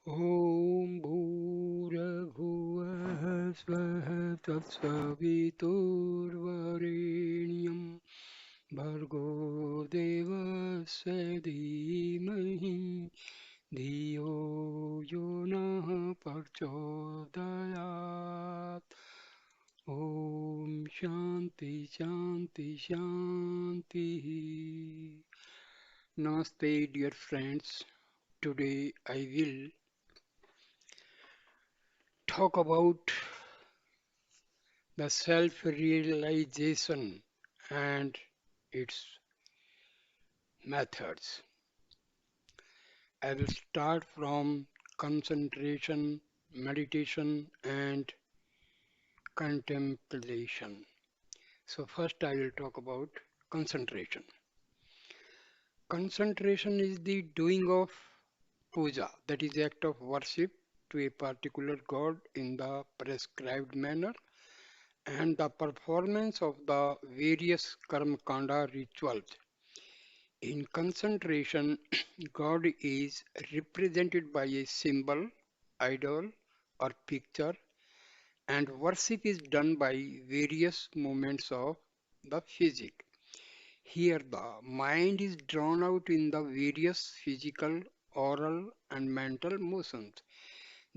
ॐ भूरभुवः स्वः तत्सवितुर्वरेण्यं भर्गो देवस्य धीमहि धियो यो नः प्रचोदयात् ॐ शान्ति शान्ति शान्तिः. Namaste, dear friends. Today I will talk about the self realization and its methods. I will start from concentration, meditation, and contemplation. So, first, I will talk about concentration. Concentration is the doing of puja, that is, act of worship to a particular god in the prescribed manner, and the performance of the various karma kanda rituals. In concentration, God is represented by a symbol, idol, or picture, and worship is done by various movements of the physic. Here, the mind is drawn out in the various physical, oral, and mental motions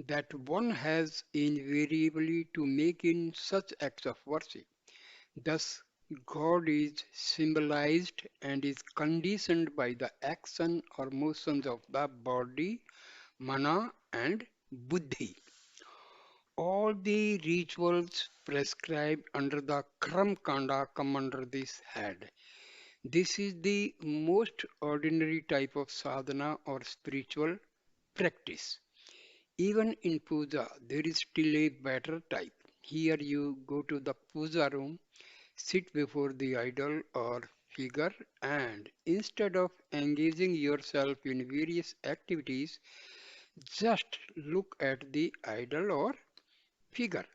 that one has invariably to make in such acts of worship. Thus, God is symbolized and is conditioned by the action or motions of the body, mana, and buddhi. All the rituals prescribed under the Kram Kanda come under this head. This is the most ordinary type of sadhana or spiritual practice. Even in puja, there is still a better type. Here you go to the puja room, sit before the idol or figure, and instead of engaging yourself in various activities, just look at the idol or figure.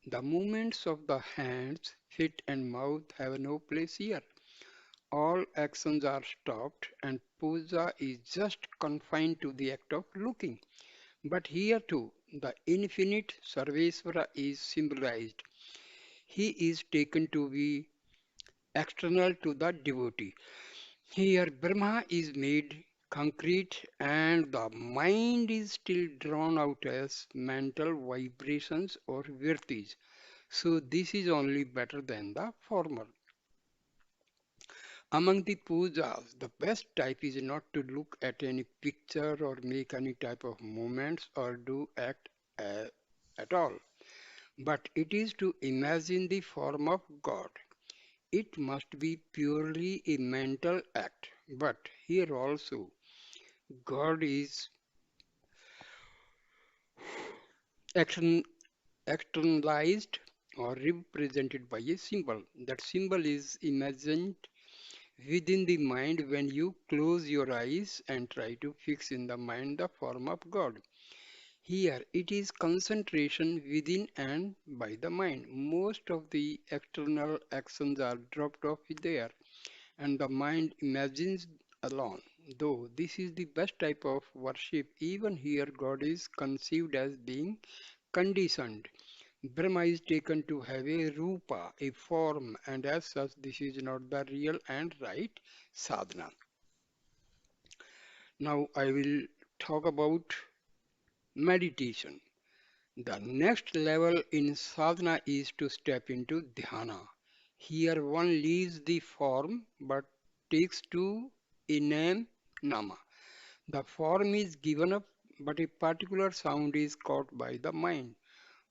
The movements of the hands, feet, and mouth have no place here. All actions are stopped, and puja is just confined to the act of looking. But here too, the infinite Sarvesvara is symbolized. He is taken to be external to the devotee. Here, Brahma is made concrete and the mind is still drawn out as mental vibrations or virtis. So, this is only better than the former. Among the pujas, the best type is not to look at any picture or make any type of movements or do act at all, but it is to imagine the form of God. It must be purely a mental act, but here also God is extern- externalized or represented by a symbol. That symbol is imagined within the mind when you close your eyes and try to fix in the mind the form of God. Here it is concentration within and by the mind. Most of the external actions are dropped off there and the mind imagines alone. Though this is the best type of worship, even here God is conceived as being conditioned. Brahma is taken to have a rupa, a form, and as such, this is not the real and right sadhana. Now, I will talk about meditation. The next level in sadhana is to step into dhyana. Here, one leaves the form but takes to inam nama. The form is given up, but a particular sound is caught by the mind.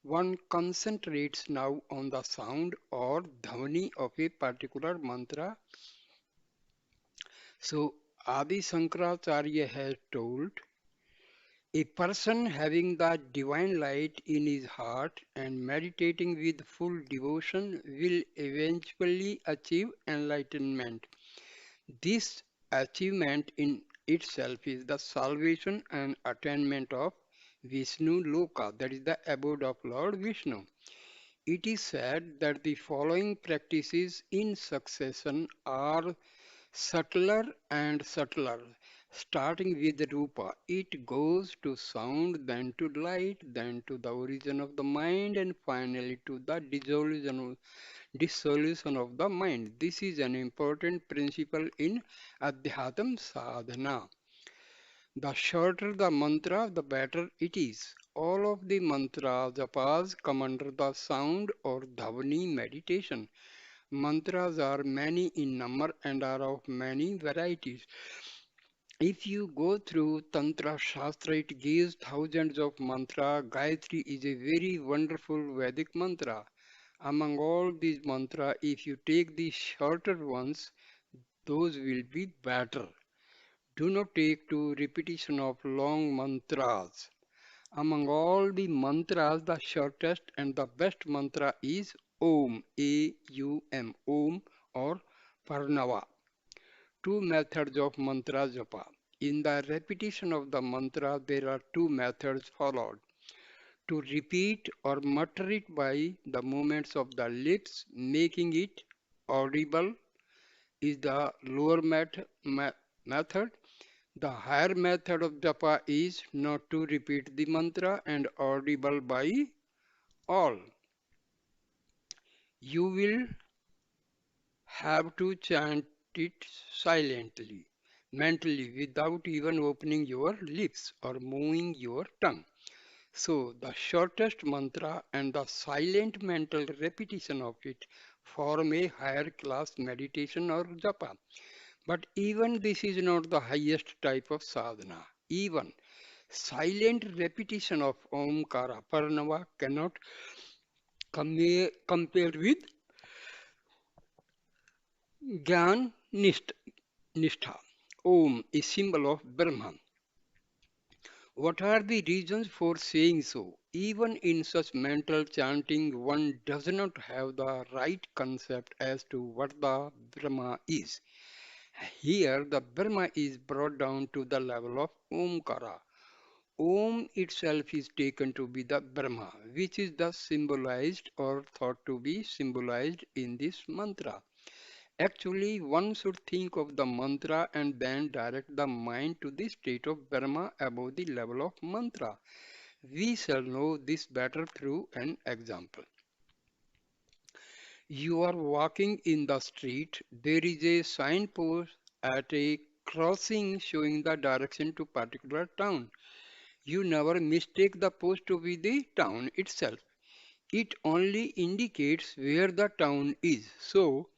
One concentrates now on the sound or dhvani of a particular mantra. So Adi Shankaracharya has told, a person having the divine light in his heart and meditating with full devotion will eventually achieve enlightenment. This achievement in itself is the salvation and attainment of Vishnu Loka, that is the abode of Lord Vishnu. It is said that the following practices in succession are subtler and subtler. Starting with Rupa, it goes to sound, then to light, then to the origin of the mind, and finally to the dissolution of the mind. This is an important principle in Adhyatam Sadhana. The shorter the mantra, the better it is. All of the mantra japas come under the sound or dhavani meditation. Mantras are many in number and are of many varieties. If you go through Tantra Shastra, it gives thousands of mantra. Gayatri is a very wonderful Vedic mantra. Among all these mantras, if you take the shorter ones, those will be better. Do not take to repetition of long mantras. Among all the mantras, the shortest and the best mantra is Om, A-U-M, Om or Parnava. Two methods of mantra japa. In the repetition of the mantra, there are two methods followed. To repeat or mutter it by the movements of the lips, making it audible is the lower method. The higher method of japa is not to repeat the mantra and audible by all. You will have to chant it silently, mentally, without even opening your lips or moving your tongue. So, the shortest mantra and the silent mental repetition of it form a higher class meditation or japa. But even this is not the highest type of sadhana. Even silent repetition of Omkara Parnava cannot compare with Gyan Nishtha. Om, a symbol of Brahman. What are the reasons for saying so? Even in such mental chanting, one does not have the right concept as to what the Brahma is. Here, the Brahma is brought down to the level of Omkara. Om itself is taken to be the Brahma, which is thus symbolized or thought to be symbolized in this mantra. Actually, one should think of the mantra and then direct the mind to the state of Brahma above the level of mantra. We shall know this better through an example. You are walking in the street. There is a signpost at a crossing showing the direction to particular town. You never mistake the post to be the town itself. It only indicates where the town is. So,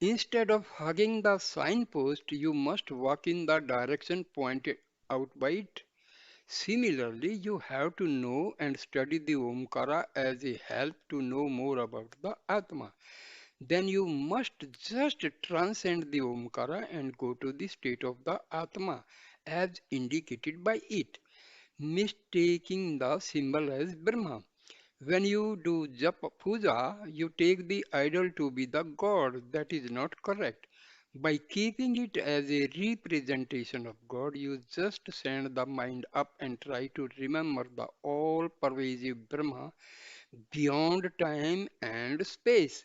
instead of hugging the signpost, you must walk in the direction pointed out by it. Similarly, you have to know and study the Omkara as a help to know more about the Atma. Then you must just transcend the Omkara and go to the state of the Atma as indicated by it, mistaking the symbol as Brahma. When you do japa puja, you take the idol to be the god. That is not correct. By keeping it as a representation of God, you just send the mind up and try to remember the all pervasive Brahma beyond time and space.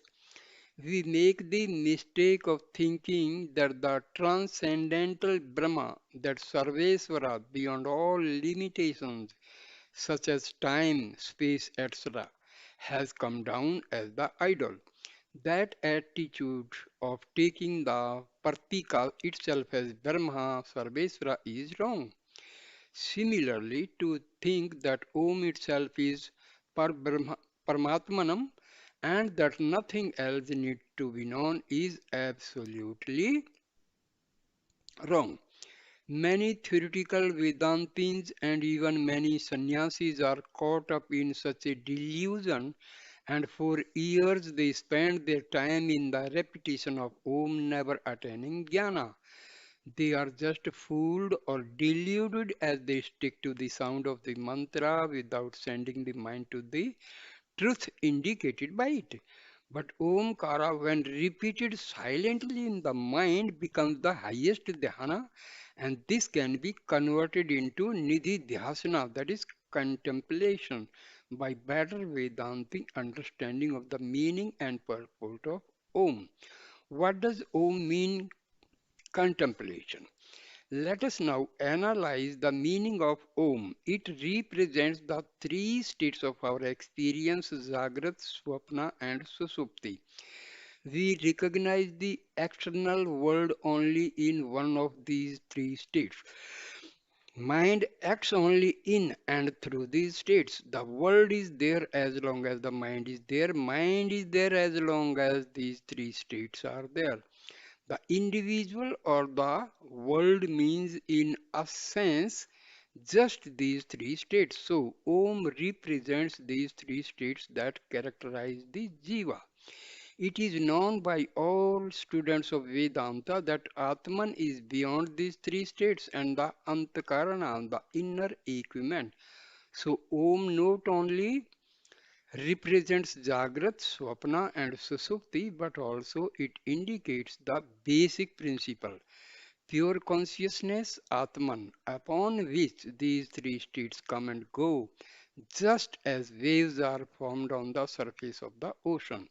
We make the mistake of thinking that the transcendental Brahma, that Sarvesvara beyond all limitations, such as time, space, etc., has come down as the idol. That attitude of taking the Partika itself as Brahma Sarvesvara is wrong. Similarly, to think that Om itself is Paramatmanam and that nothing else needs to be known is absolutely wrong. Many theoretical Vedantins and even many sannyasis are caught up in such a delusion, and for years they spend their time in the repetition of Om, never attaining jnana. They are just fooled or deluded as they stick to the sound of the mantra without sending the mind to the truth indicated by it. But Omkara, when repeated silently in the mind, becomes the highest dhyana, and this can be converted into Nidhi Dhyasana, that is contemplation, by better Vedantic understanding of the meaning and purport of Om. What does Om mean? Contemplation. Let us now analyze the meaning of Om. It represents the three states of our experience, Jagrat, Swapna, and Susupti. We recognize the external world only in one of these three states. Mind acts only in and through these states. The world is there as long as the mind is there. Mind is there as long as these three states are there. The individual or the world means, in a sense, just these three states. So, Om represents these three states that characterize the Jiva. It is known by all students of Vedanta that Atman is beyond these three states and the Antakarana, the inner equipment. So, Om not only represents Jagrat, Swapna, and Susupti, but also it indicates the basic principle, pure consciousness, Atman, upon which these three states come and go, just as waves are formed on the surface of the ocean.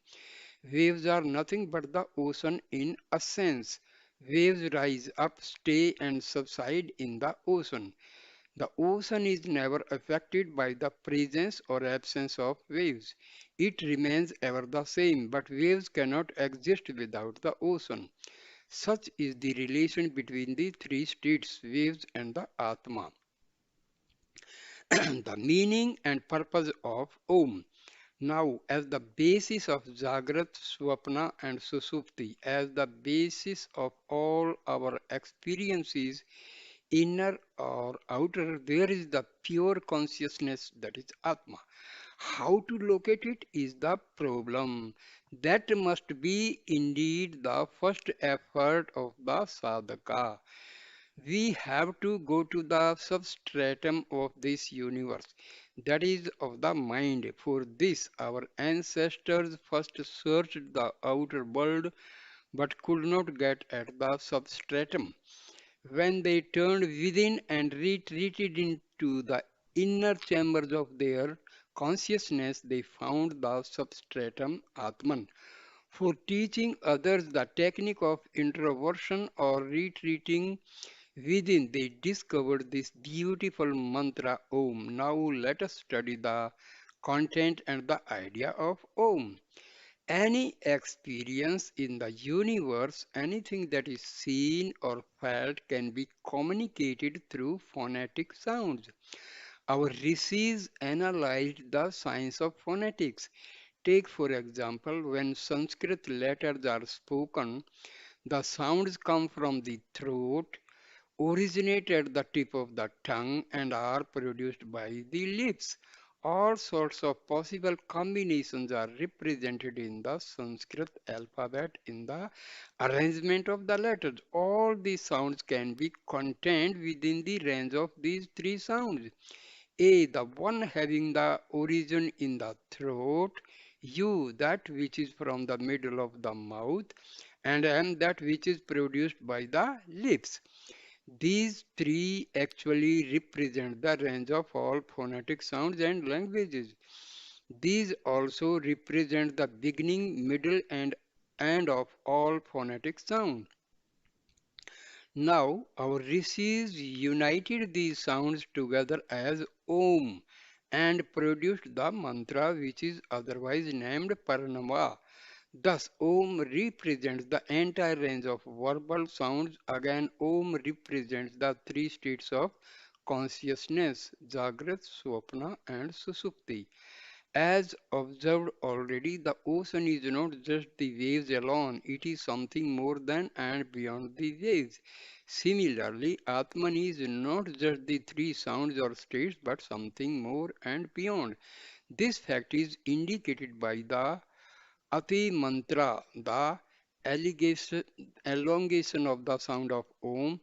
Waves are nothing but the ocean in a sense. Waves rise up, stay, and subside in the ocean. The ocean is never affected by the presence or absence of waves. It remains ever the same, but waves cannot exist without the ocean. Such is the relation between the three states, waves and the Atma. The meaning and purpose of Om. Now, as the basis of Jagrat, Swapna, and Susupti, as the basis of all our experiences, inner or outer, there is the pure consciousness, that is Atma. How to locate it is the problem. That must be indeed the first effort of the sadhaka. We have to go to the substratum of this universe, that is of the mind. For this, our ancestors first searched the outer world but could not get at the substratum. When they turned within and retreated into the inner chambers of their consciousness, they found the substratum Atman. For teaching others the technique of introversion or retreating within, they discovered this beautiful mantra Om. Now let us study the content and the idea of Om. Any experience in the universe, anything that is seen or felt, can be communicated through phonetic sounds. Our rishis analyzed the science of phonetics. Take, for example, when Sanskrit letters are spoken, the sounds come from the throat, originate at the tip of the tongue, and are produced by the lips. All sorts of possible combinations are represented in the Sanskrit alphabet in the arrangement of the letters. All these sounds can be contained within the range of these three sounds. A, the one having the origin in the throat; U, that which is from the middle of the mouth; and M, that which is produced by the lips. These three actually represent the range of all phonetic sounds and languages. These also represent the beginning, middle, and end of all phonetic sounds. Now, our rishis united these sounds together as Om and produced the mantra which is otherwise named Pranava. Thus, Om represents the entire range of verbal sounds. Again, Om represents the three states of consciousness, Jagrat, Swapna, and Susupti. As observed already, the ocean is not just the waves alone, it is something more than and beyond the waves. Similarly, Atman is not just the three sounds or states, but something more and beyond. This fact is indicated by the Ati mantra, the elongation of the sound of Om,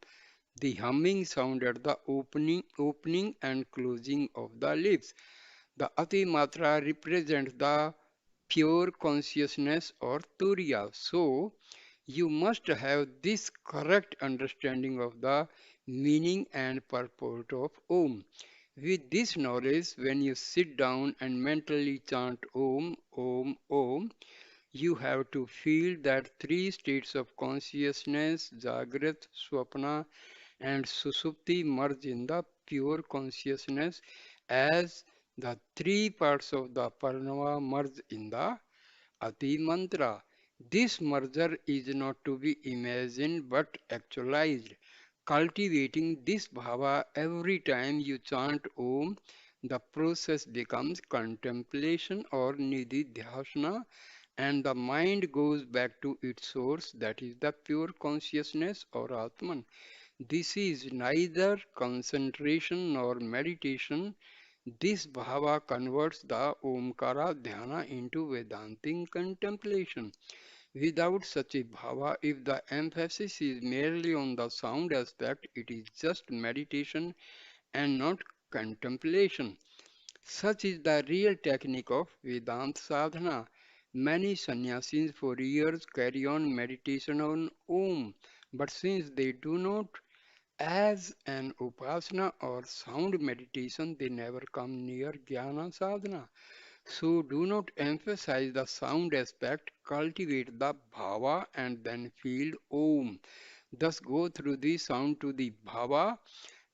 the humming sound at the opening and closing of the lips. The Ati Matra represents the pure consciousness or Turiya. So, you must have this correct understanding of the meaning and purport of Om. With this knowledge, when you sit down and mentally chant Om, Om, Om, you have to feel that three states of consciousness, Jagrat, Swapna, and Susupti merge in the pure consciousness as the three parts of the Pranava merge in the Ati Mantra. This merger is not to be imagined but actualized. Cultivating this bhava every time you chant Om, the process becomes contemplation or nidhi dhyasana, and the mind goes back to its source, that is the pure consciousness or Atman. This is neither concentration nor meditation. This bhava converts the Omkara dhyana into Vedantic contemplation. Without such a bhava, if the emphasis is merely on the sound aspect, it is just meditation and not contemplation. Such is the real technique of Vedanta sadhana. Many sannyasis for years carry on meditation on Om, but since they do not as an upasana or sound meditation, they never come near jnana sadhana. So do not emphasize the sound aspect, cultivate the bhava and then feel Om. Thus go through the sound to the bhava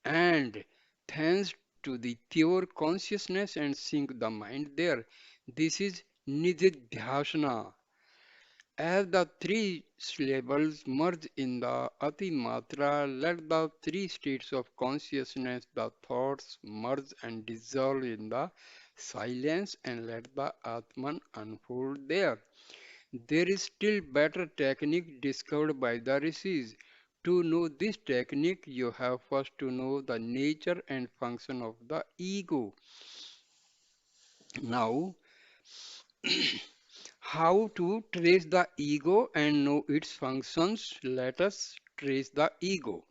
and thence to the pure consciousness and sink the mind there. This is nididhyasana. As the three syllables merge in the Ati Matra, let the three states of consciousness, the thoughts, merge and dissolve in the silence and let the Atman unfold there. There is still better technique discovered by the rishis. To know this technique, you have first to know the nature and function of the ego. Now, how to trace the ego and know its functions? Let us trace the ego.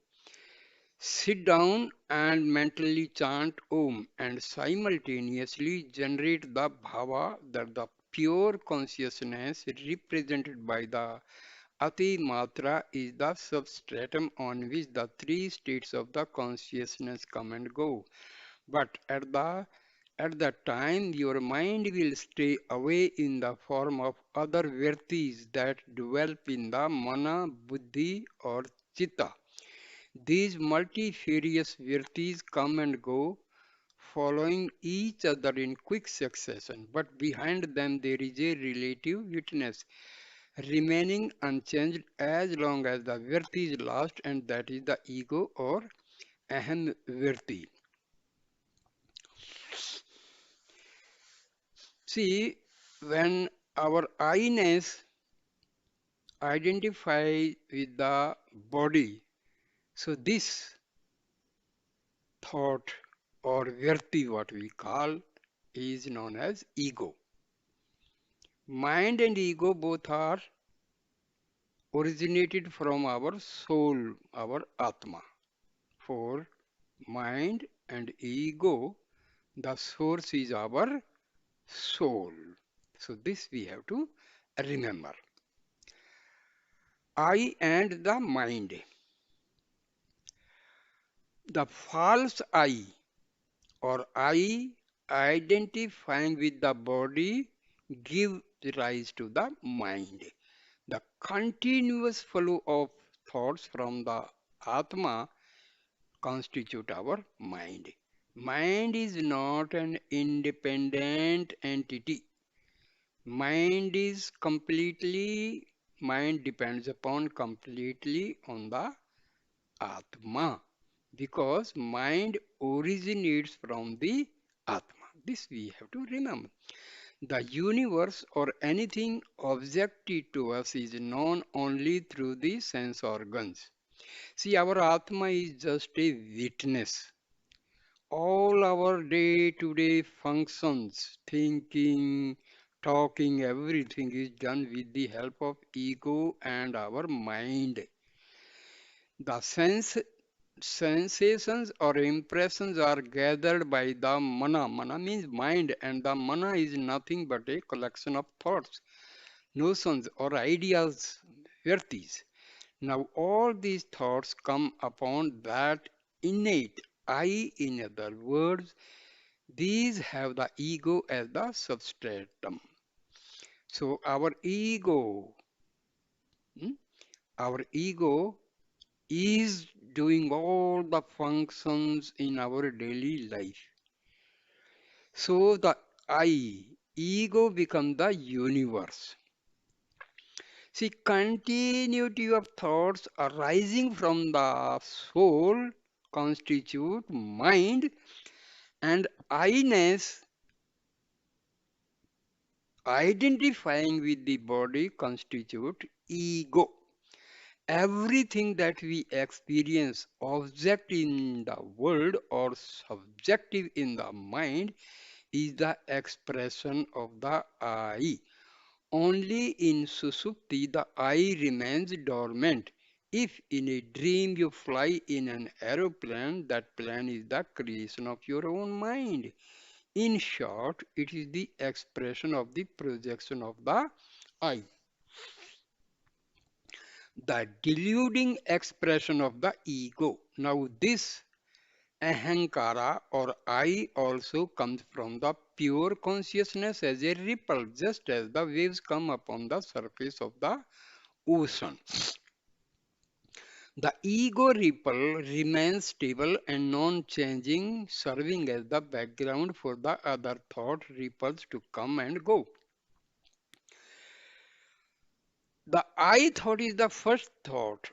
Sit down and mentally chant Om and simultaneously generate the bhava that the pure consciousness represented by the Ati Matra is the substratum on which the three states of the consciousness come and go. But at that time your mind will stay away in the form of other virtis that develop in the mana, buddhi or chitta. These multifarious virtis come and go, following each other in quick succession, but behind them there is a relative witness remaining unchanged as long as the virti is last, and that is the ego or aham virti. See, when our I-ness identify with the body, so this thought or virti, what we call, is known as ego. Mind and ego both are originated from our soul, our Atma. For mind and ego, the source is our soul. So this we have to remember. I and the mind. The false I or I identifying with the body give rise to the mind. The continuous flow of thoughts from the Atma constitute our mind. Mind is not an independent entity. Mind is completely, mind depends upon completely on the Atma because mind originates from the Atma. This we have to remember. The universe or anything objective to us is known only through the sense organs. See, our Atma is just a witness. All our day-to-day functions, thinking, talking, everything is done with the help of ego and our mind. The sensations or impressions are gathered by the mana. Mana means mind, and the mana is nothing but a collection of thoughts, notions, or ideas, virtis. Now, all these thoughts come upon that innate I, in other words, these have the ego as the substratum. So, hmm, our ego is doing all the functions in our daily life. So the I, ego become the universe. See, continuity of thoughts arising from the soul constitute mind, and I-ness identifying with the body constitute ego. Everything that we experience, object in the world or subjective in the mind, is the expression of the I. Only in Susupti the I remains dormant. If in a dream you fly in an aeroplane, that plane is the creation of your own mind. In short, it is the expression of the projection of the I, the deluding expression of the ego. Now, this ahankara or I also comes from the pure consciousness as a ripple, just as the waves come upon the surface of the ocean. The ego ripple remains stable and non-changing, serving as the background for the other thought ripples to come and go. The I thought is the first thought.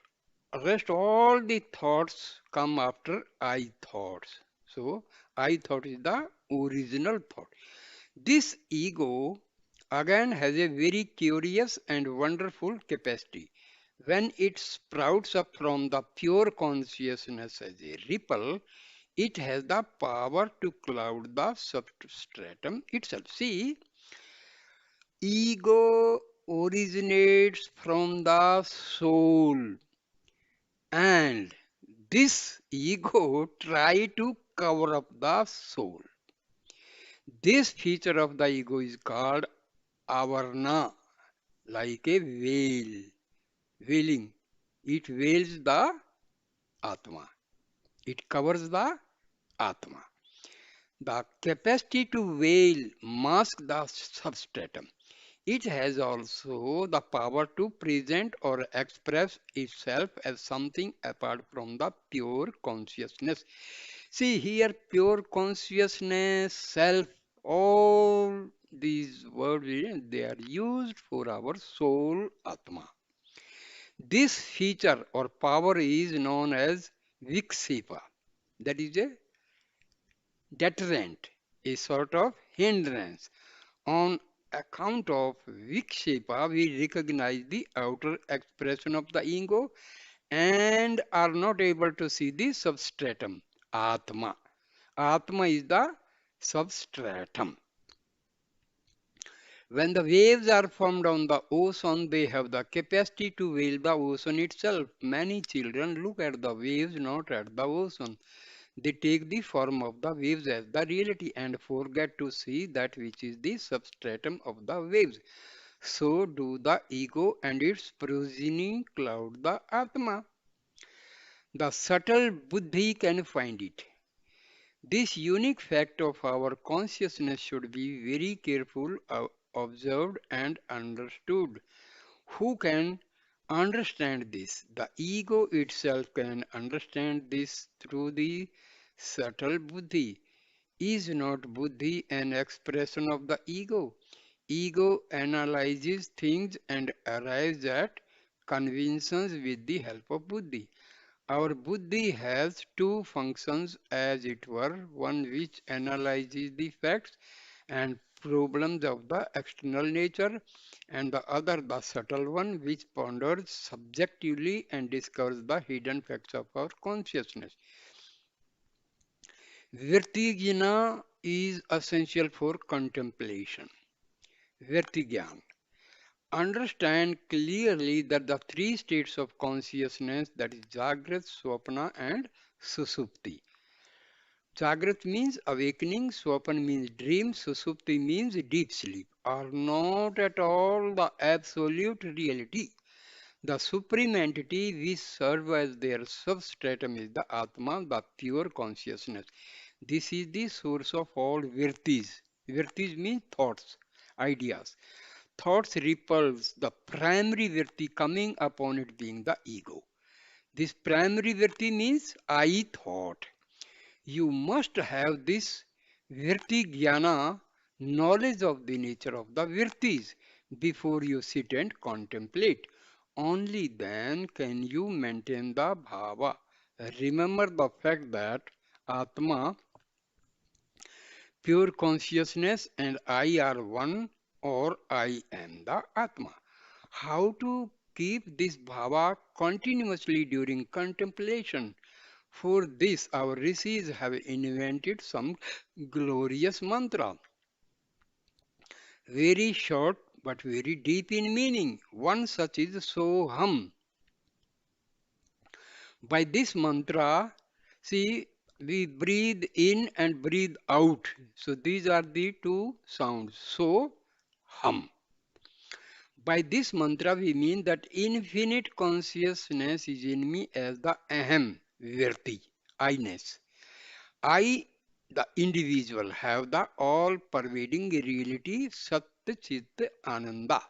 Rest all the thoughts come after I thoughts. So I thought is the original thought. This ego again has a very curious and wonderful capacity. When it sprouts up from the pure consciousness as a ripple, it has the power to cloud the substratum itself. See, ego originates from the soul, and this ego try to cover up the soul. This feature of the ego is called avarna, like a veil, veiling. It veils the atma. It covers the atma. The capacity to veil, mask the substratum. It has also the power to present or express itself as something apart from the pure consciousness. See here, pure consciousness, self, all these words, they are used for our soul, Atma. This feature or power is known as Viksipa. That is a deterrent, a sort of hindrance. On account of Vikshepa, we recognize the outer expression of the ego and are not able to see the substratum, Atma. Atma is the substratum. When the waves are formed on the ocean, they have the capacity to veil the ocean itself. Many children look at the waves, not at the ocean. They take the form of the waves as the reality and forget to see that which is the substratum of the waves. So do the ego and its progeny cloud the Atma. The subtle buddhi can find it. This unique fact of our consciousness should be very careful observed and understood. Who can understand this? The ego itself can understand this through the subtle buddhi. Is not buddhi an expression of the ego? Ego analyzes things and arrives at conventions with the help of buddhi. Our buddhi has two functions, as it were, one which analyzes the facts and problems of the external nature, and the other, the subtle one, which ponders subjectively and discovers the hidden facts of our consciousness. Virtigina is essential for contemplation. Virtigyan. Understand clearly that the three states of consciousness, that is Jagrat, Swapna and Susupti. Jagrat means awakening, Swapan means dream, Susupti means deep sleep, are not at all the absolute reality. The supreme entity we serve as their substratum is the Atma, the pure consciousness. This is the source of all virtis. Virtis means thoughts, ideas. Thoughts ripples, the primary virti coming upon it being the ego. This primary virti means I thought. You must have this virti jnana, knowledge of the nature of the virtis, before you sit and contemplate. Only then can you maintain the bhava. Remember the fact that Atma, pure consciousness, and I are one, or I am the Atma. How to keep this bhava continuously during contemplation? For this, our rishis have invented some glorious mantra, very short but very deep in meaning. One such is Soham. By this mantra, see, we breathe in and breathe out. So these are the two sounds. So, hum. By this mantra, we mean that infinite consciousness is in me as the aham, virti, I-ness. I, the individual, have the all-pervading reality, Sat Chit Ananda,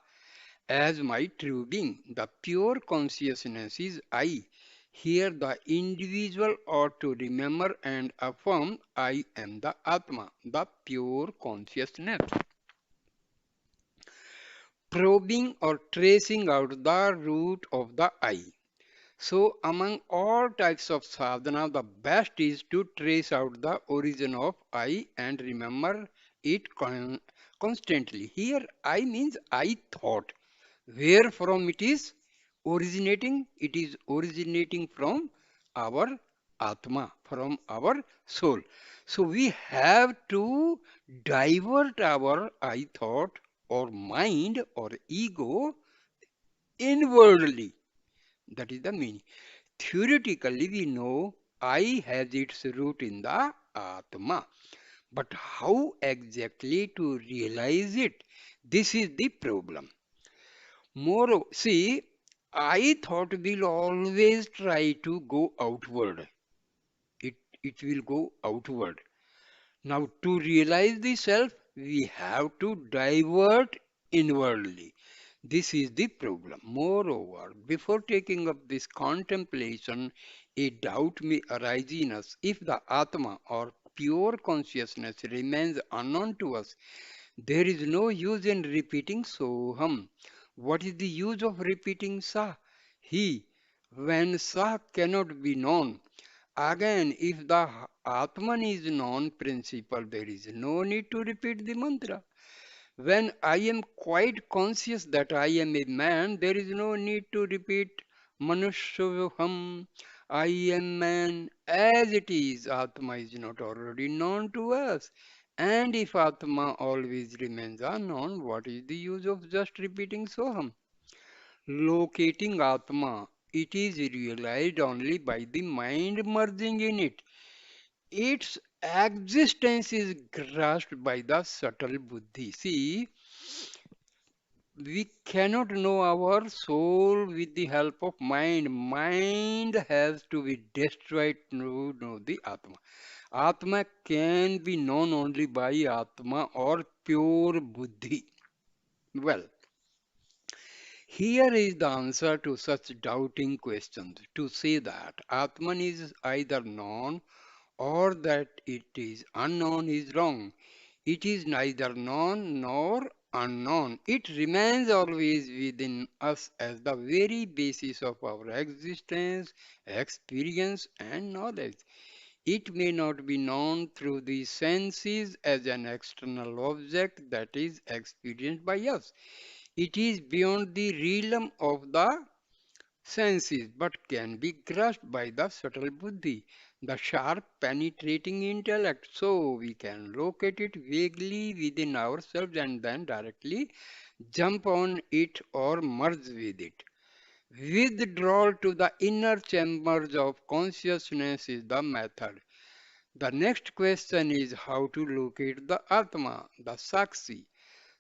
as my true being. The pure consciousness is I. Here, the individual ought to remember and affirm I am the Atma, the pure consciousness. Probing or tracing out the root of the I. So, among all types of sadhana, the best is to trace out the origin of I and remember it constantly. Here, I means I thought. Where from it is originating? It is originating from our Atma, from our soul. So, we have to divert our I thought or mind or ego inwardly. That is the meaning. Theoretically, we know I has its root in the Atma. But how exactly to realize it? This is the problem. Moreover, see, I thought will always try to go outward. It, it will go outward. Now, to realize the self, we have to divert inwardly. This is the problem. Moreover, before taking up this contemplation, a doubt may arise in us. If the Atma or pure consciousness remains unknown to us, there is no use in repeating Soham. What is the use of repeating Sa? He, when Sa cannot be known. Again, if the Atman is non-principle, there is no need to repeat the mantra. When I am quite conscious that I am a man, there is no need to repeat Manushyaham, I am man, as it is. Atma is not already known to us. And if Atma always remains unknown, what is the use of just repeating Soham? Locating Atma, it is realized only by the mind merging in it. Its existence is grasped by the subtle buddhi. See, we cannot know our soul with the help of mind. Mind has to be destroyed to know the Atma. Atma can be known only by Atma or pure buddhi. Well, here is the answer to such doubting questions. To say that Atman is either known or that it is unknown is wrong. It is neither known nor unknown. It remains always within us as the very basis of our existence, experience, and knowledge. It may not be known through the senses as an external object that is experienced by us. It is beyond the realm of the senses, but can be grasped by the subtle buddhi, the sharp penetrating intellect. So we can locate it vaguely within ourselves and then directly jump on it or merge with it. Withdrawal to the inner chambers of consciousness is the method. The next question is how to locate the Atma, the Sakshi.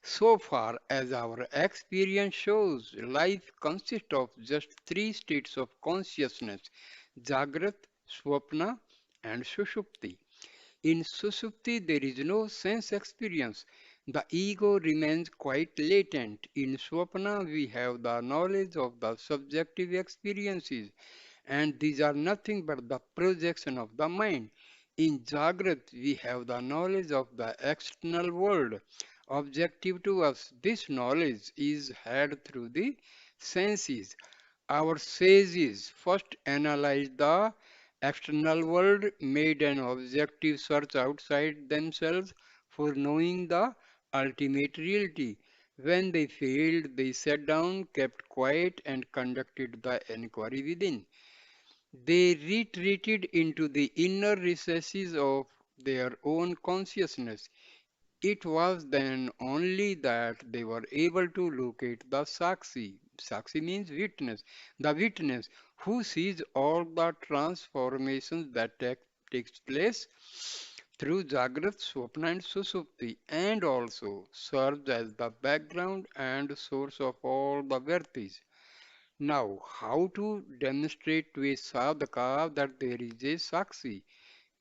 So far as our experience shows, life consists of just three states of consciousness: Jagrat, Swapna, and Sushupti. In Sushupti, there is no sense experience. The ego remains quite latent. In Swapna, we have the knowledge of the subjective experiences. and these are nothing but the projection of the mind. In Jagrat, we have the knowledge of the external world. Objective to us, this knowledge is had through the senses. Our sages first analyzed the external world, made an objective search outside themselves for knowing the ultimate reality. When they failed, they sat down, kept quiet, and conducted the inquiry within. They retreated into the inner recesses of their own consciousness. It was then only that they were able to locate the Sakshi. Sakshi means witness. The witness who sees all the transformations that takes place through Jagrat, Swapna and Susupti, and also serves as the background and source of all the Vertis. Now, how to demonstrate to a sadhaka that there is a Sakshi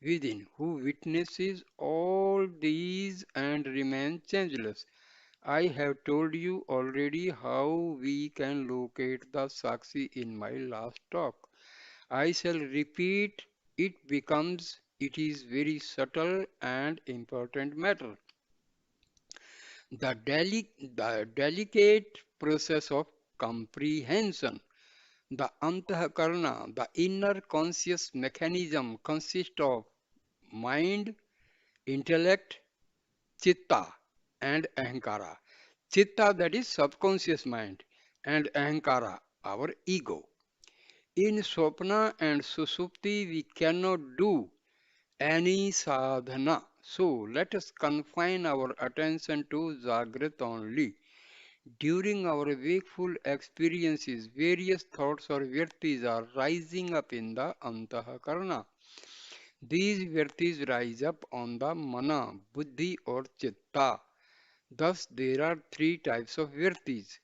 within who witnesses all these and remains changeless? I have told you already how we can locate the Sakshi in my last talk. I shall repeat it is very subtle and important matter. The delicate process of comprehension. The antakarna, the inner conscious mechanism, consists of mind, intellect, chitta, and ahankara. Chitta, that is subconscious mind, and ahankara, our ego. In Swapna and Susupti, we cannot do any sadhana. So let us confine our attention to Jagrat only. During our wakeful experiences, various thoughts or virtis are rising up in the antahakarana. These virtis rise up on the mana, buddhi or chitta. Thus, there are three types of virtis.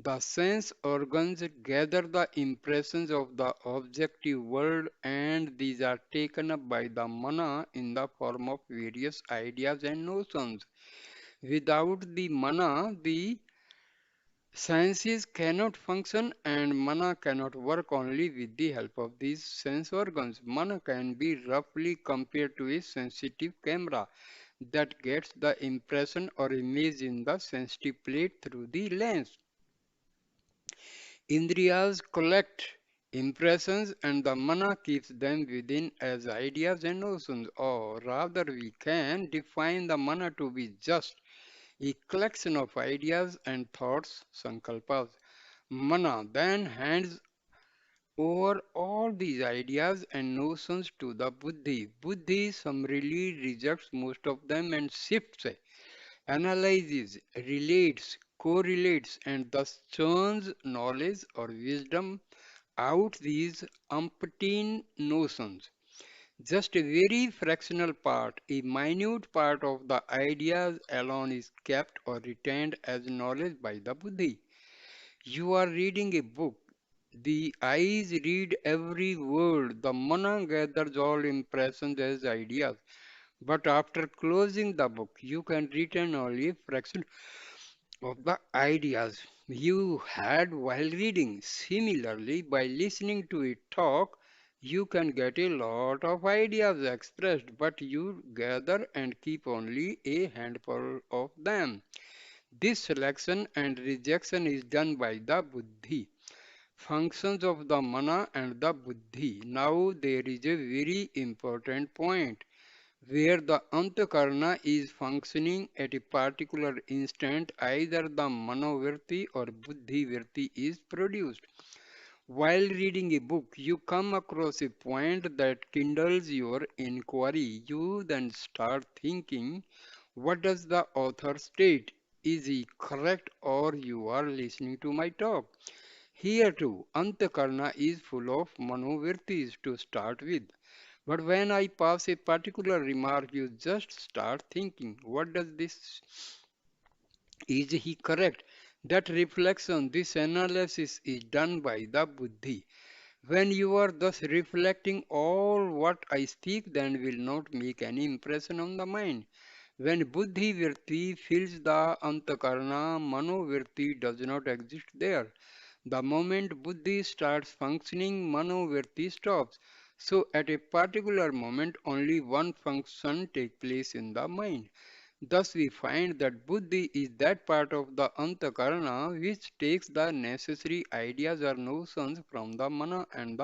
The sense organs gather the impressions of the objective world, and these are taken up by the mana in the form of various ideas and notions. Without the mana, the senses cannot function and mana cannot work only with the help of these sense organs. Mana can be roughly compared to a sensitive camera that gets the impression or image in the sensitive plate through the lens. Indriyas collect impressions and the mana keeps them within as ideas and notions, or rather, we can define the mana to be just a collection of ideas and thoughts, sankalpas. Mana then hands over all these ideas and notions to the buddhi. Buddhi summarily rejects most of them and shifts, analyzes, relates, correlates, and thus churns knowledge or wisdom out these umpteen notions. Just a very fractional part, a minute part of the ideas alone is kept or retained as knowledge by the buddhi. You are reading a book. The eyes read every word. The mana gathers all impressions as ideas. But after closing the book, you can retain only a fraction of the ideas you had while reading. Similarly, by listening to it talk, you can get a lot of ideas expressed, but you gather and keep only a handful of them. This selection and rejection is done by the buddhi. Functions of the mana and the buddhi. Now there is a very important point where the antakarna is functioning at a particular instant, either the manovirti or buddhi virti is produced. While reading a book, you come across a point that kindles your inquiry. You then start thinking, what does the author state? Is he correct or you are listening to my talk? Here too, antakarna is full of manovirtis to start with. But when I pass a particular remark, you just start thinking, what does this, is he correct? That reflection, this analysis is done by the buddhi. When you are thus reflecting, all what I speak then will not make any impression on the mind. When buddhi virti fills the antakarna, mano virti does not exist there. The moment buddhi starts functioning, manovriti stops. So at a particular moment, only one function takes place in the mind. Thus we find that buddhi is that part of the antakarana which takes the necessary ideas or notions from the mana and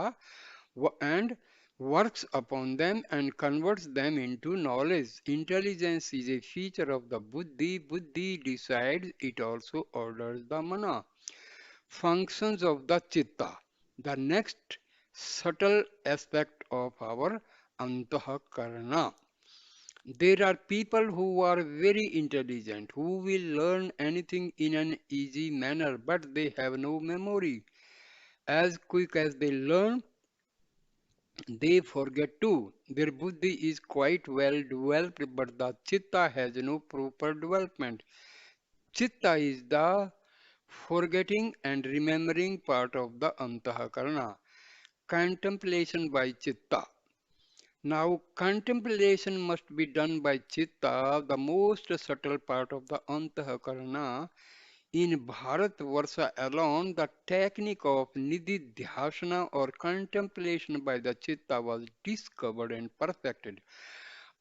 works upon them and converts them into knowledge. Intelligence is a feature of the buddhi. Buddhi decides, it also orders the mana. Functions of the chitta. The next subtle aspect of our antakarana. There are people who are very intelligent, who will learn anything in an easy manner, but they have no memory. As quick as they learn, they forget too. Their buddhi is quite well developed, but the chitta has no proper development. Chitta is the forgetting and remembering part of the antahakarana. Contemplation by chitta. Now, contemplation must be done by chitta, the most subtle part of the antahakarana. In Bharatvarsha alone, the technique of nididhyasana or contemplation by the chitta was discovered and perfected.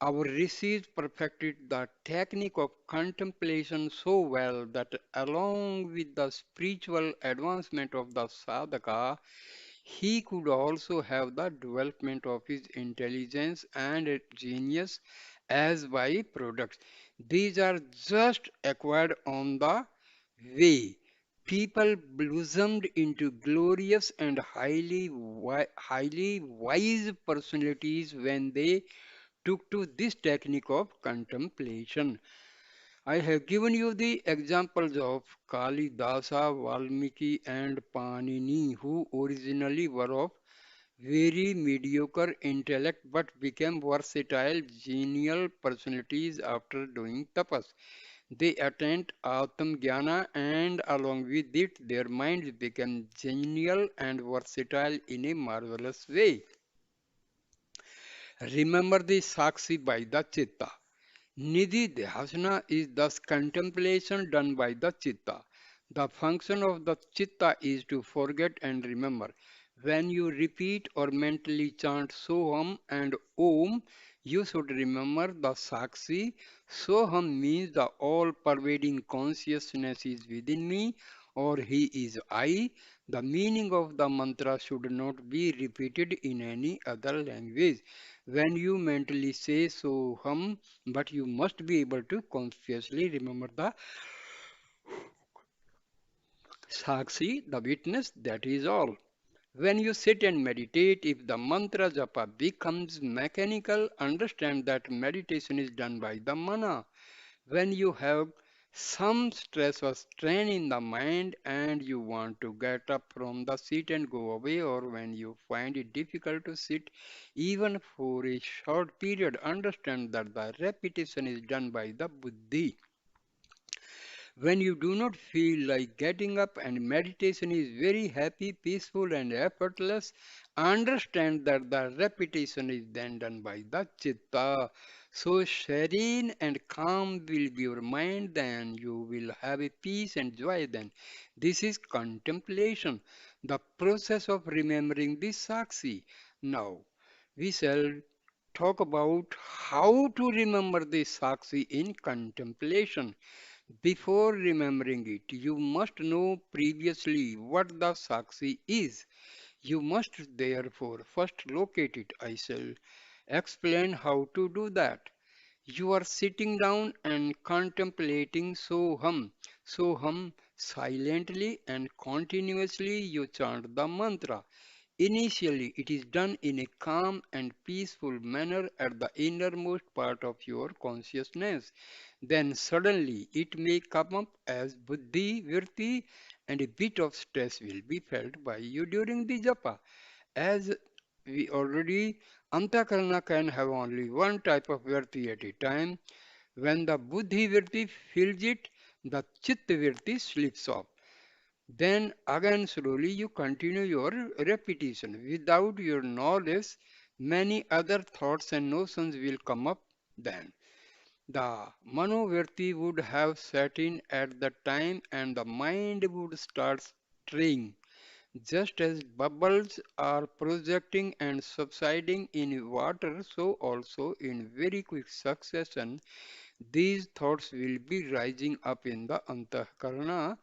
Our rishis perfected the technique of contemplation so well that along with the spiritual advancement of the sadhaka, he could also have the development of his intelligence and genius as by-products. These are just acquired on the way. People blossomed into glorious and highly wise personalities when they took to this technique of contemplation. I have given you the examples of Kalidasa, Valmiki, and Panini, who originally were of very mediocre intellect but became versatile, genial personalities after doing tapas. They attained Atma Jnana and along with it their minds became genial and versatile in a marvelous way. Remember the Sakshi by the Chitta. Nidhi Dhyasana is thus contemplation done by the Chitta. The function of the Chitta is to forget and remember. When you repeat or mentally chant Soham and Om, you should remember the Sakshi. Soham means the all pervading consciousness is within me or he is I. The meaning of the mantra should not be repeated in any other language. When you mentally say Soham, but you must be able to consciously remember the Sakshi, the witness, that is all. When you sit and meditate, if the mantra japa becomes mechanical, understand that meditation is done by the mana. When you have some stress or strain in the mind and you want to get up from the seat and go away, or when you find it difficult to sit even for a short period, understand that the repetition is done by the buddhi. When you do not feel like getting up and meditation is very happy, peaceful, and effortless, understand that the repetition is then done by the chitta. So serene and calm will be your mind, then you will have a peace and joy then. This is contemplation, the process of remembering the Sakshi. Now, we shall talk about how to remember the Sakshi in contemplation. Before remembering it, you must know previously what the Sakshi is. You must therefore first locate it. I shall explain how to do that. You are sitting down and contemplating Soham. Soham silently and continuously you chant the mantra. Initially, it is done in a calm and peaceful manner at the innermost part of your consciousness. Then suddenly it may come up as buddhi, virti, and a bit of stress will be felt by you during the japa. As we already, antakarana can have only one type of virti at a time. When the buddhi virti fills it, the chitta virti slips off. Then again slowly you continue your repetition. Without your knowledge, many other thoughts and notions will come up then. The manovriti would have set in at the time and the mind would start straying. Just as bubbles are projecting and subsiding in water, so also in very quick succession, these thoughts will be rising up in the antahkarana,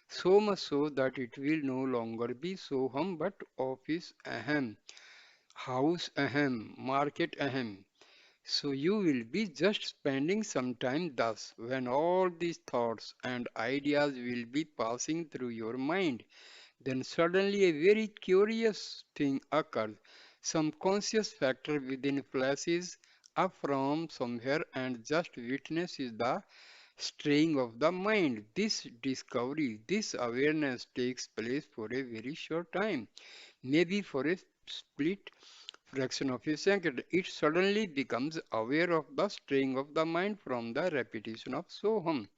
so much so that it will no longer be soham but office ahem, house ahem, market ahem. So you will be just spending some time thus when all these thoughts and ideas will be passing through your mind. Then suddenly a very curious thing occurs. Some conscious factor within flashes up from somewhere and just witnesses the straying of the mind. This discovery, this awareness takes place for a very short time, maybe for a split fraction of a second. It suddenly becomes aware of the straying of the mind from the repetition of Soham,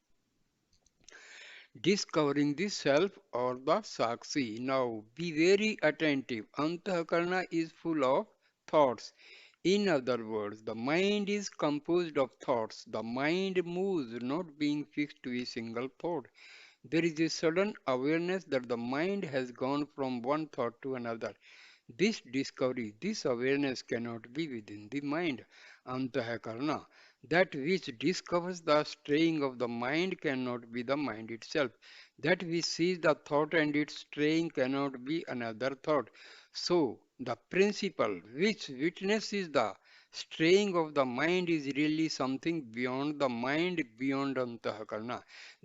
discovering the self or the Sakshi. Now be very attentive. Antakarna is full of thoughts. In other words, the mind is composed of thoughts. The mind moves, not being fixed to a single thought. There is a sudden awareness that the mind has gone from one thought to another. This discovery, this awareness cannot be within the mind, antahakarana. That which discovers the straying of the mind cannot be the mind itself. That which sees the thought and its straying cannot be another thought. So, the principle which witnesses the straying of the mind is really something beyond the mind, beyond antahakarana.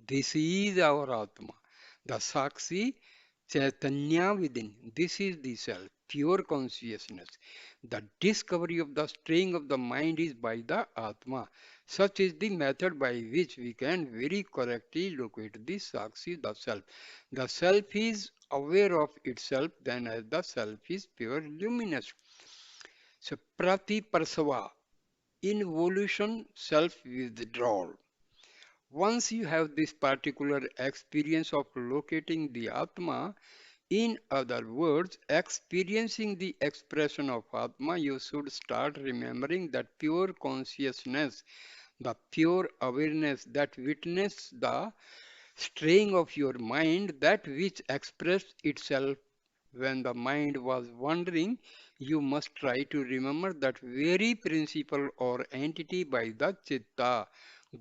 This is our Atma. The Sakshi Chaitanya within. This is the self, pure consciousness. The discovery of the straying of the mind is by the Atma. Such is the method by which we can very correctly locate the Sakshi, the self. The self is aware of itself, then as the self is pure luminous. So, Pratiparsava, involution, self withdrawal. Once you have this particular experience of locating the Atma, in other words, experiencing the expression of Atma, you should start remembering that pure consciousness, the pure awareness that witnessed the straying of your mind, that which expressed itself when the mind was wandering. You must try to remember that very principle or entity by the chitta.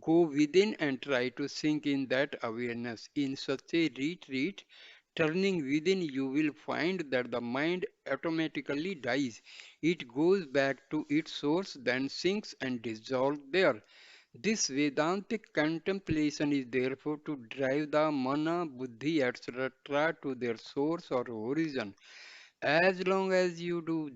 Go within and try to sink in that awareness. In such a retreat, turning within, you will find that the mind automatically dies. It goes back to its source, then sinks and dissolves there. This Vedantic contemplation is therefore to drive the mana, buddhi, etc. to their source or origin. As long as you do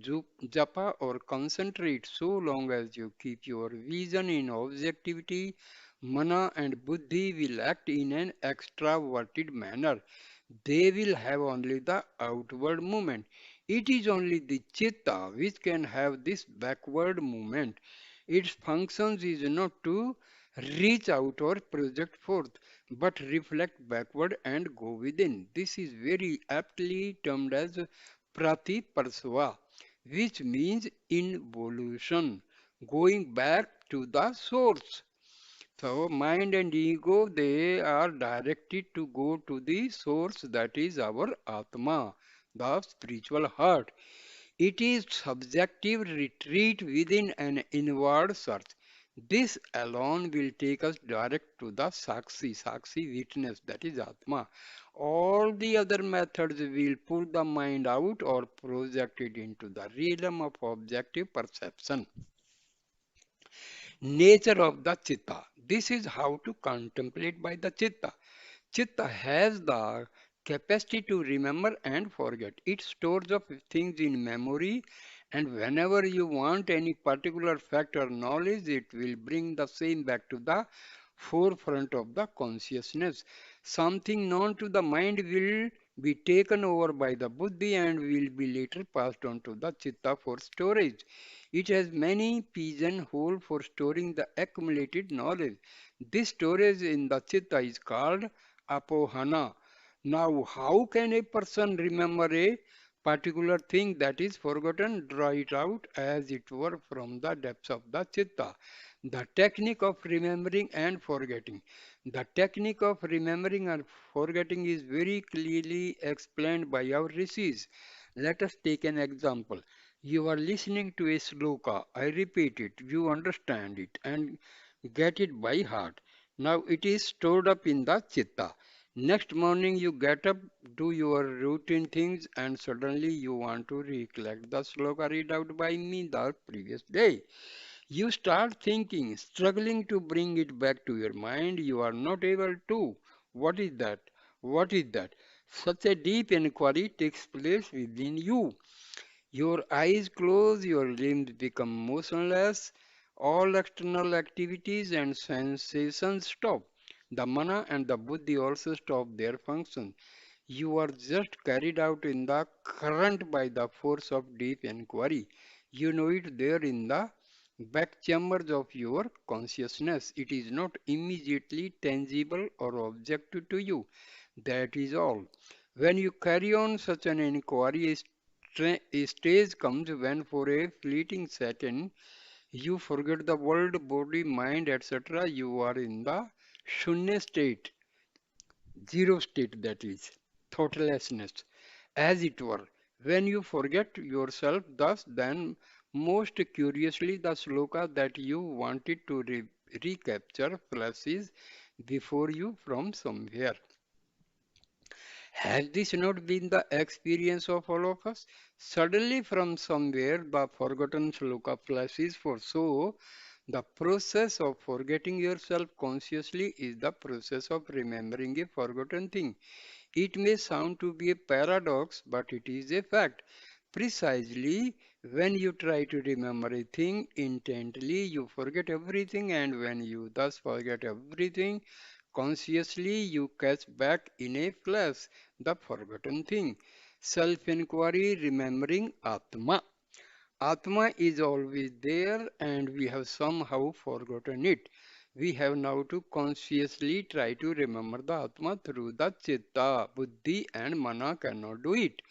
japa or concentrate, so long as you keep your vision in objectivity, mana and buddhi will act in an extraverted manner. They will have only the outward movement. It is only the chitta which can have this backward movement. Its functions is not to reach out or project forth, but reflect backward and go within. This is very aptly termed as pratiparsva, which means involution, going back to the source. So mind and ego, they are directed to go to the source, that is our Atma, the spiritual heart. It is subjective retreat within an inward search. This alone will take us direct to the Sakshi witness, that is Atma. All the other methods will pull the mind out or project it into the realm of objective perception. Nature of the chitta. This is how to contemplate by the chitta. Chitta has the capacity to remember and forget. It stores up things in memory, and whenever you want any particular fact or knowledge, it will bring the same back to the forefront of the consciousness. Something known to the mind will be taken over by the buddhi and will be later passed on to the chitta for storage. It has many pigeonholes for storing the accumulated knowledge. This storage in the chitta is called apohana. Now, how can a person remember a particular thing that is forgotten? Draw it out as it were from the depths of the chitta. The technique of remembering and forgetting. The technique of remembering and forgetting is very clearly explained by our rishis. Let us take an example. You are listening to a sloka. I repeat it. You understand it and get it by heart. Now it is stored up in the chitta. Next morning you get up, do your routine things, and suddenly you want to recollect the sloka read out by me the previous day. You start thinking, struggling to bring it back to your mind. You are not able to. What is that? What is that? Such a deep inquiry takes place within you. Your eyes close, your limbs become motionless, all external activities and sensations stop. The mana and the buddhi also stop their function. You are just carried out in the current by the force of deep inquiry. You know it there in the back chambers of your consciousness. It is not immediately tangible or objective to you. That is all. When you carry on such an inquiry, a stage comes when for a fleeting second you forget the world, body, mind, etc. You are in the shunya state, zero state, that is, thoughtlessness, as it were. When you forget yourself, thus, then most curiously, the sloka that you wanted to recapture flashes before you from somewhere. Has this not been the experience of all of us? Suddenly, from somewhere, the forgotten sloka flashes for so. The process of forgetting yourself consciously is the process of remembering a forgotten thing. It may sound to be a paradox, but it is a fact. Precisely when you try to remember a thing intently, you forget everything, and when you thus forget everything, consciously you catch back in a flash the forgotten thing. Self inquiry, remembering Atma. Atma is always there, and we have somehow forgotten it. We have now to consciously try to remember the Atma through the Chitta. Buddhi and Mana cannot do it.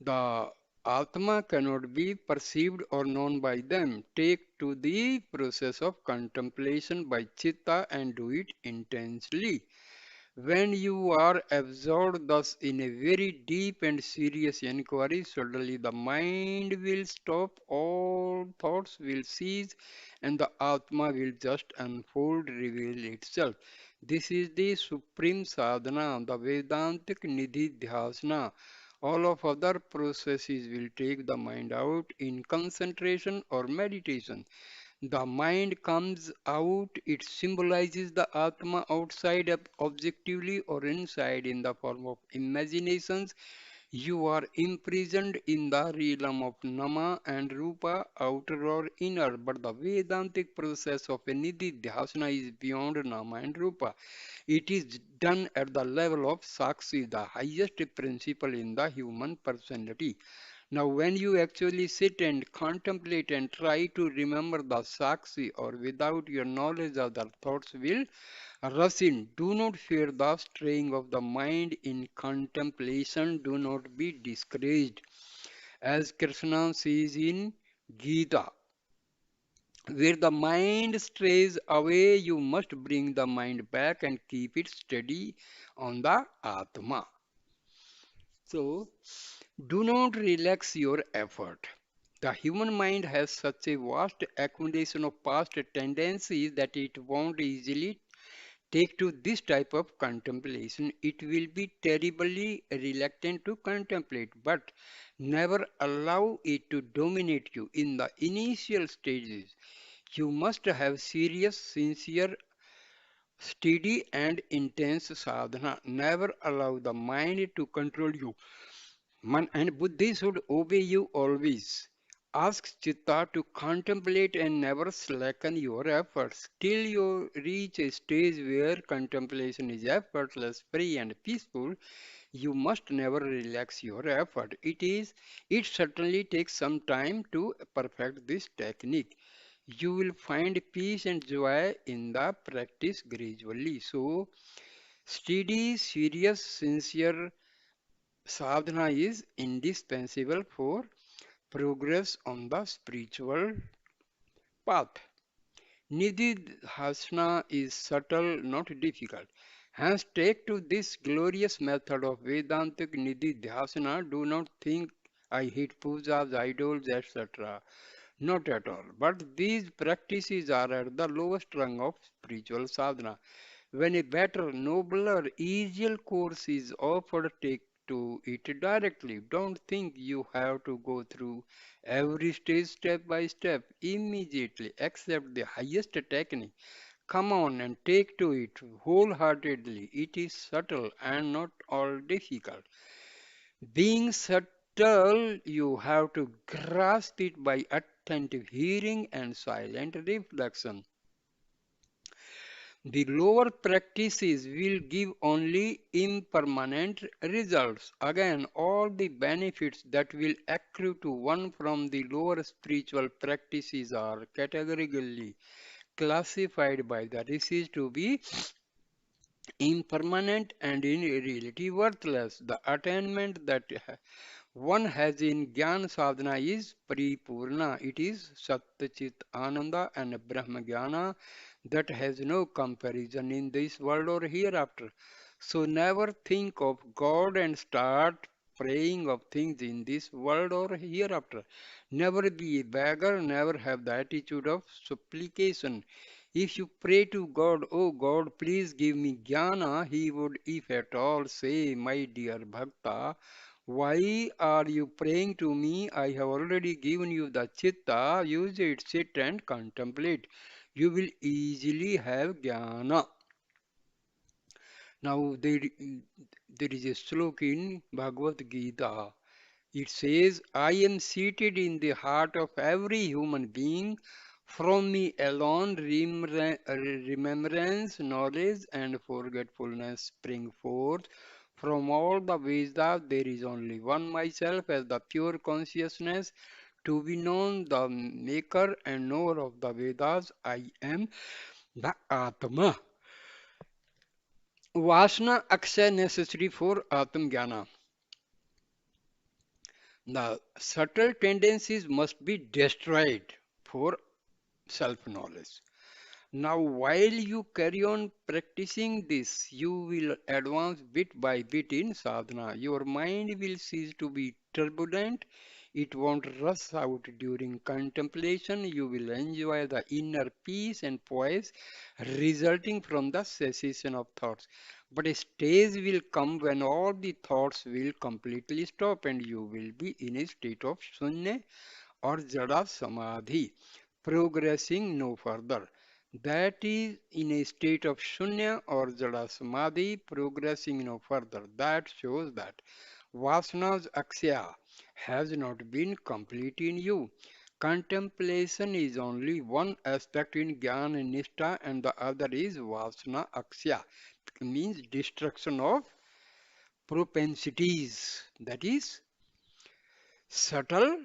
The Atma cannot be perceived or known by them. Take to the process of contemplation by Chitta and do it intensely. When you are absorbed thus in a very deep and serious inquiry, suddenly the mind will stop, all thoughts will cease, and the Atma will just unfold, reveal itself. This is the supreme sadhana, the Vedantic Nidhi Dhyasana. All of other processes will take the mind out in concentration or meditation. The mind comes out, it symbolizes the Atma outside objectively or inside in the form of imaginations. You are imprisoned in the realm of Nama and Rupa, outer or inner, but the Vedantic process of a Nidhi Dhyasana is beyond Nama and Rupa. It is done at the level of Sakshi, the highest principle in the human personality. Now, when you actually sit and contemplate and try to remember the Sakshi or without your knowledge of the thoughts will rush in, do not fear the straying of the mind in contemplation. Do not be discouraged. As Krishna says in Gita, where the mind strays away, you must bring the mind back and keep it steady on the Atma. So, do not relax your effort. The human mind has such a vast accumulation of past tendencies that it won't easily take to this type of contemplation. It will be terribly reluctant to contemplate, but never allow it to dominate you. In the initial stages, you must have serious, sincere, steady, and intense sadhana. Never allow the mind to control you. Man and Buddhi should obey you always. Ask Chitta to contemplate and never slacken your efforts till you reach a stage where contemplation is effortless, free, and peaceful. You must never relax your effort. It certainly takes some time to perfect this technique. You will find peace and joy in the practice gradually. So, steady, serious, sincere sadhana is indispensable for progress on the spiritual path. Nididhasana is subtle, not difficult. Hence, take to this glorious method of Vedantic Nididhasana. Do not think I hate pujas, idols, etc. Not at all. But these practices are at the lowest rung of spiritual sadhana. When a better, nobler, easier course is offered, take to it directly. Don't think you have to go through every stage step by step immediately. Accept the highest technique. Come on and take to it wholeheartedly. It is subtle and not all difficult. Being subtle, you have to grasp it by attentive hearing and silent reflection. The lower practices will give only impermanent results. Again, all the benefits that will accrue to one from the lower spiritual practices are categorically classified by the rishis to be impermanent and in reality worthless. The attainment that one has in Jnana Sadhana is Paripurna. It is Satchit Ananda and Brahma Jnana that has no comparison in this world or hereafter. So never think of God and start praying of things in this world or hereafter. Never be a beggar, never have the attitude of supplication. If you pray to God, oh God, please give me jnana, he would, if at all, say, my dear Bhakta, why are you praying to me? I have already given you the chitta, use it, sit and contemplate. You will easily have jnana. Now there is a slok in Bhagavad Gita. It says, I am seated in the heart of every human being. From me alone remembrance, knowledge, and forgetfulness spring forth. From all the Vedas, there is only one myself as the pure consciousness. To be known, the maker and knower of the Vedas, I am the Atma. Vasana akshay necessary for Atma Jnana. The subtle tendencies must be destroyed for self-knowledge. Now, while you carry on practicing this, you will advance bit by bit in sadhana. Your mind will cease to be turbulent. It won't rush out during contemplation. You will enjoy the inner peace and poise resulting from the cessation of thoughts. But a stage will come when all the thoughts will completely stop and you will be in a state of shunya or jada samadhi, progressing no further. That is in a state of shunya or jada samadhi, progressing no further. That shows that vasana's aksya has not been complete in you. Contemplation is only one aspect in jnana nishta and the other is vasana aksya, means destruction of propensities, that is subtle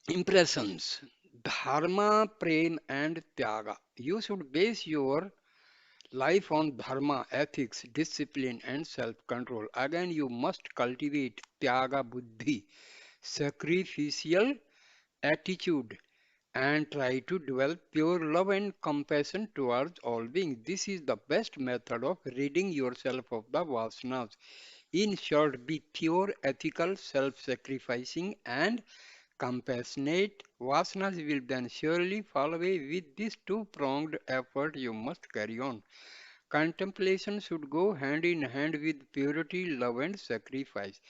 impressions. Dharma, prem, and tyaga. You should base your life on dharma, ethics, discipline, and self control. Again, you must cultivate tyaga buddhi, sacrificial attitude, and try to develop pure love and compassion towards all beings. This is the best method of ridding yourself of the vasanas. In short, be pure, ethical, self sacrificing, and compassionate. Vasanas will then surely fall away. With this two pronged effort, you must carry on. Contemplation should go hand in hand with purity, love, and sacrifice.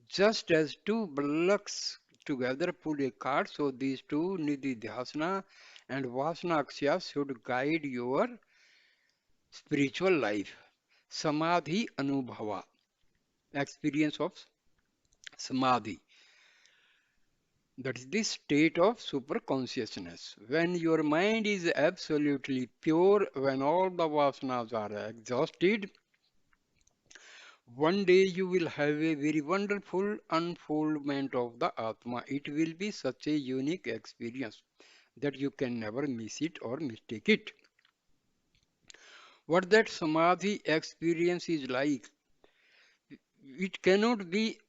Just as two bullocks together pull a cart, so these two nididhyasana and vasana akshas should guide your spiritual life. Samadhi anubhava, experience of samadhi. That is the state of super consciousness. When your mind is absolutely pure, when all the vasanas are exhausted, one day you will have a very wonderful unfoldment of the Atma. It will be such a unique experience that you can never miss it or mistake it. What that Samadhi experience is like, it cannot be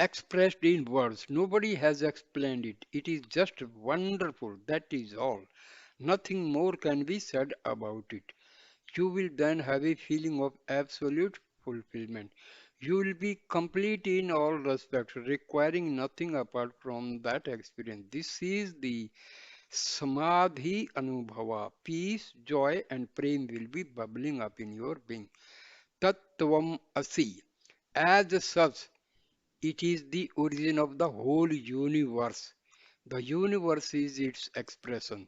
expressed in words. Nobody has explained it. It is just wonderful. That is all. Nothing more can be said about it. You will then have a feeling of absolute fulfillment. You will be complete in all respects, requiring nothing apart from that experience. This is the Samadhi Anubhava. Peace, joy, and prem will be bubbling up in your being. Tattvam Asi. As such, it is the origin of the whole universe. The universe is its expression.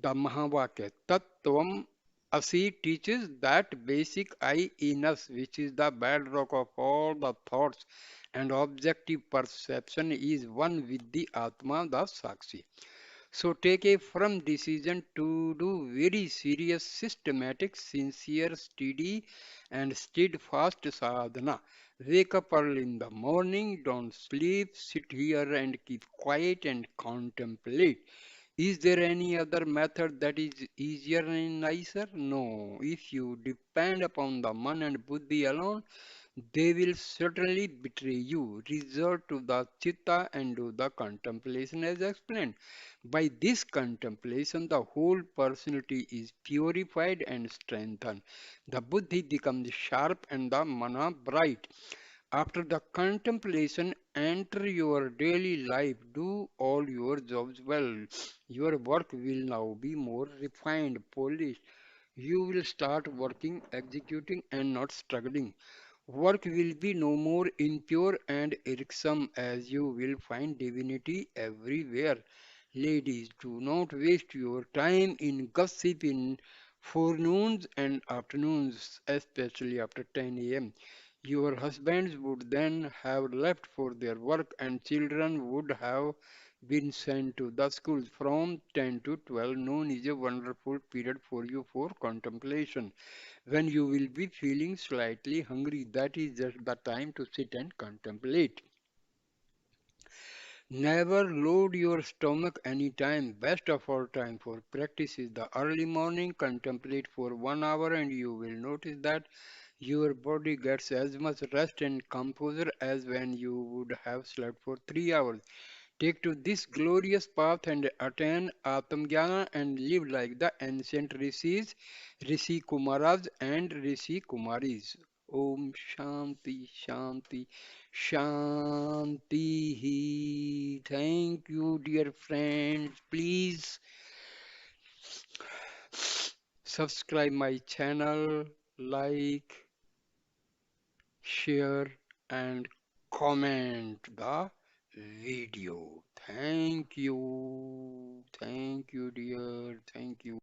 The Mahavakya Tattvam Asi teaches that basic I in us, which is the bedrock of all the thoughts and objective perception, is one with the Atma, the Sakshi. So take a firm decision to do very serious, systematic, sincere, steady, and steadfast sadhana. Wake up early in the morning, don't sleep, sit here and keep quiet and contemplate. Is there any other method that is easier and nicer? No. If you depend upon the man and buddhi alone, they will certainly betray you. Resort to the chitta and do the contemplation as explained. By this contemplation, the whole personality is purified and strengthened. The buddhi becomes sharp and the mana bright. After the contemplation, enter your daily life, do all your jobs well. Your work will now be more refined, polished. You will start working, executing, and not struggling. Work will be no more impure and irksome as you will find divinity everywhere. Ladies, do not waste your time in gossip in forenoons and afternoons, especially after 10 a.m. Your husbands would then have left for their work and children would have been sent to the schools. From 10 to 12 noon is a wonderful period for you for contemplation. When you will be feeling slightly hungry, that is just the time to sit and contemplate. Never load your stomach anytime. Best of all time for practice is the early morning. Contemplate for 1 hour and you will notice that your body gets as much rest and composure as when you would have slept for 3 hours. Take to this glorious path and attain Atmajnana and live like the ancient rishis, Rishi Kumaras and Rishi Kumaris. Om Shanti Shanti Shanti. Thank you, dear friends. Please subscribe my channel, like, share, and comment the video. Thank you. Thank you, dear. Thank you.